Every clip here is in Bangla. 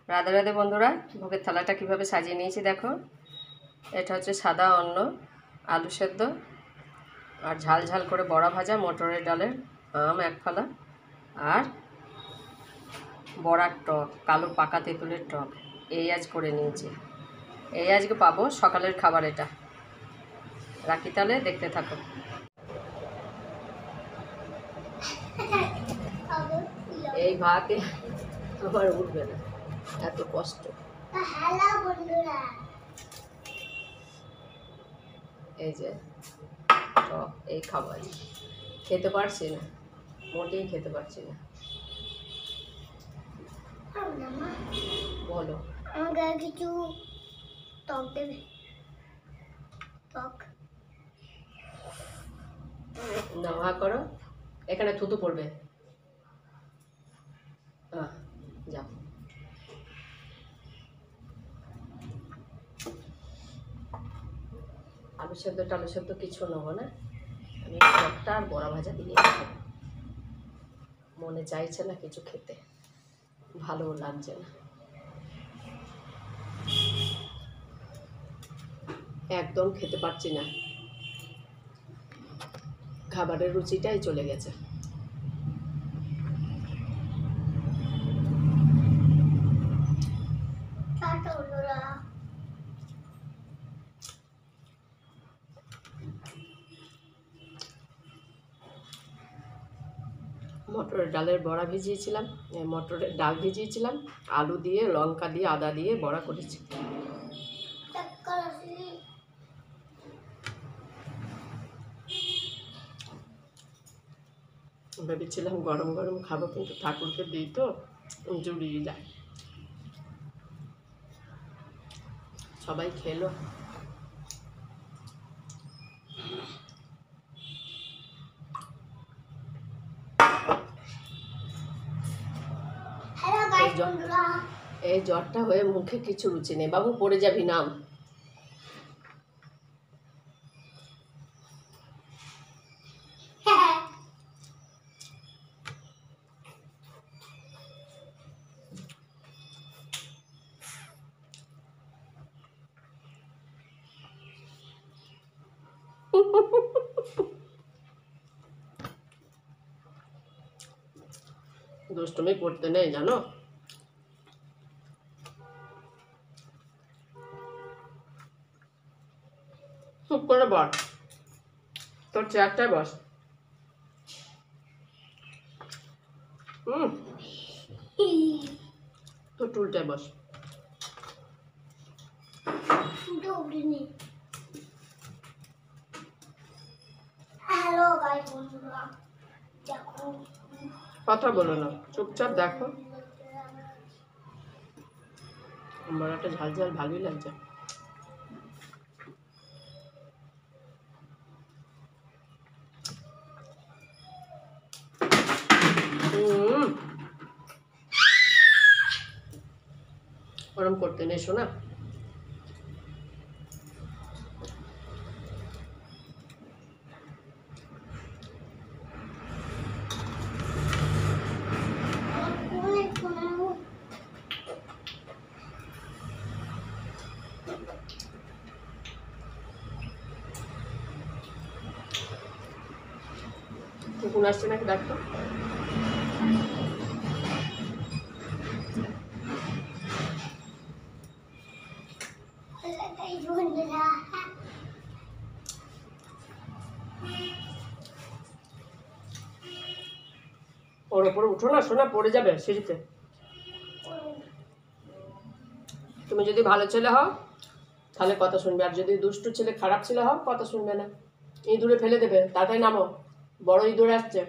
রাধে রাধে বন্ধুরা, ভোগের থালাটা কিভাবে সাজিয়ে নিয়েছি দেখো। এটা হচ্ছে সাদা অন্ন, আলু সেদ্ধ আর ঝাল ঝাল করে বড়া ভাজা, মটরের ডালের আম এক ফালা আর বড়ার টক, কালো পাকা তেঁতুলের টক। এই আজ করে নিয়েছি। এই আজকে পাবো সকালের খাবার। এটা রাখি, তাহলে দেখতে থাকো। এই ভাতে আবার উঠবে না, এত কষ্ট। এই যে টক, এই খাবার খেতে পারছি না, মোটেই খেতে পারছি না। বলো, আমাকে কিছু টক দেবে? টক না, হা করো, এখানে থুতু পড়বে। যাও। আলু সেদ্ধ টালু সেদ্ধ কিছু নেবো না, আমি টকটা আর বড়া ভাজা দিয়ে খাবো। মনে চাইছে না কিছু খেতে, ভালোও লাগছে না, একদম খেতে পারছি না। খাবারের রুচিটাই চলে গেছে। মটরের ডালের বড়া ভিজিয়েছিলাম, মটরের ডাল ভিজিয়েছিলাম, আলু দিয়ে লঙ্কা দিয়ে আদা দিয়ে বড়া করেছি। ভেবেছিলাম গরম গরম খাবো, কিন্তু ঠাকুরকে দিই তো জুড়িয়ে যায়। সবাই খেলো। এই জ্বরটা হয়ে মুখে কিছু রুচি নেই। বাবু পড়ে যাবি, নাম। দুষ্টুমি করতে নেই, জানো। চুপ করে বস, তোর চেয়ারটায় বস। তোর টুলটায় বস। হ্যালো গাইস, বন্ধুরা দেখো, কথা বলো না, চুপচাপ দেখো। আমার একটা ঝাল ঝাল ভালোই লাগছে। ওরম করতে নেই শোনা। কুকুর আসছে নাকি দেখতো। ওর ওপরে উঠো না শোনা, পড়ে যাবে সিঁড়িতে। তুমি যদি ভালো ছেলে হও তাহলে কথা শুনবে, আর যদি দুষ্টু ছেলে খারাপ ছেলে হও কথা শুনবে না। ইঁদুরে ফেলে দেবে, তাড়াতাড়ি নামো, বড় ইঁদুর আসছে।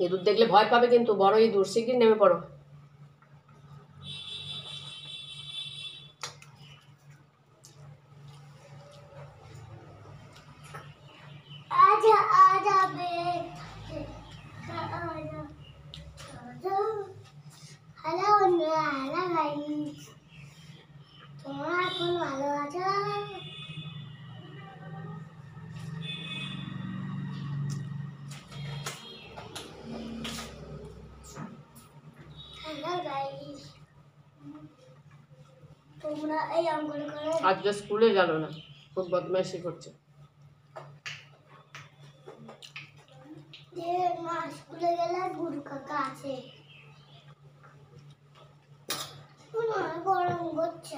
ইঁদুর দেখলে ভয় পাবে, কিন্তু বড় ইঁদুর, শিগগির নেমে পড়ো। হ্যালো বন্ধুরা, হ্যালো গাইস, তোমরা এখন ভালো আছো? হ্যালো গাইস, তোমরা এই অঙ্কন করে আজকে স্কুলে গেল না, খুব বদমাইশি করছে। যে মা স্কুলে গেলে গুরু কাকা আছে। গরম করছে।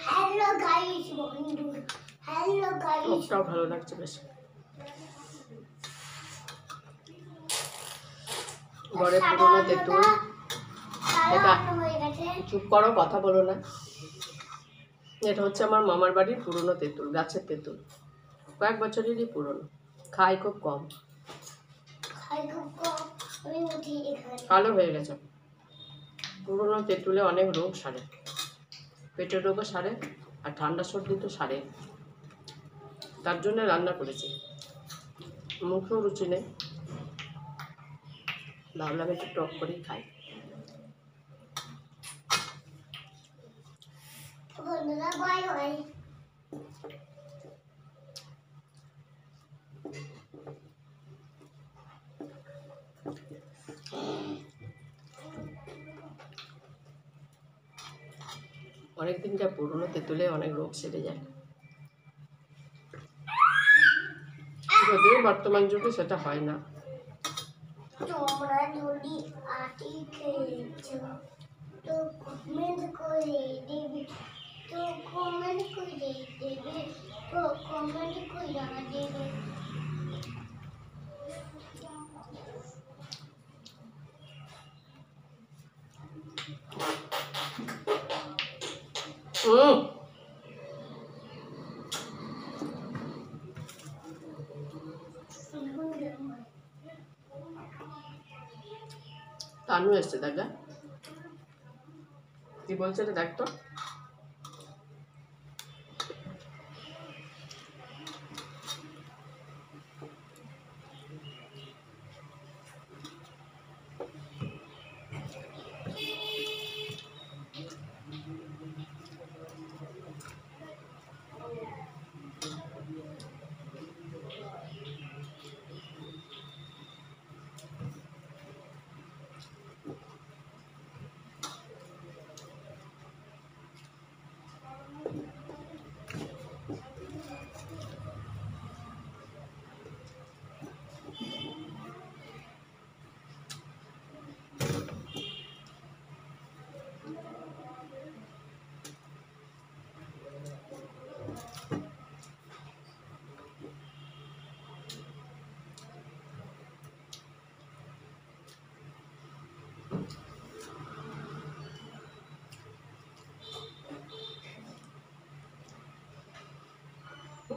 হ্যালো গাইস বন্ধু, হ্যালো গাইস। টকটাও ভালো লাগছে বেশ। ঘরে পুরোনো তেঁতুল। এটা চুপ করো, কথা বলো না। এটা হচ্ছে আমার মামার বাড়ির পুরনো তেঁতুল, গাছের তেঁতুল, কয়েক বছরেরই পুরনো, খাই খুব কম। কালো হয়ে গেছে। পুরনো তেঁতুলে অনেক রোগ সারে, পেটের রোগও সারে, আর ঠান্ডা সর্দি তো সারে। তার জন্য রান্না করেছি। মুখেও রুচি নেই, ভাবলাম একটু টক করেই খাই। বন্ধুরা বাই বাই। অনেকদিনকার পুরনো তেঁতুলে অনেক রোগ সেরে যায়, যদিও বর্তমান যুগে সেটা হয় না। তোমরা যদি আটি খেয়েছো তো কমেন্ট করে দেবে, তো কমেন্ট করে দেবে, তো কমেন্ট করে দেবে। তানু এসছে, দেখা কি বলছে রে, দেখ তো।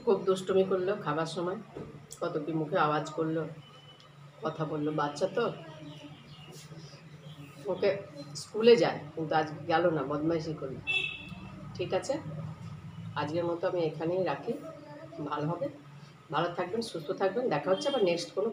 খুব দুষ্টুমি করলো খাবার সময়, কত কি মুখে আওয়াজ করলো, কথা বললো। বাচ্চা তো, ওকে স্কুলে যায় কিন্তু আজ গেল না, বদমাইশি করলো। ঠিক আছে, আজকের মতো আমি এখানেই রাখি। ভালো হবে, ভালো থাকবেন, সুস্থ থাকবেন। দেখা হচ্ছে আবার নেক্সট কোনো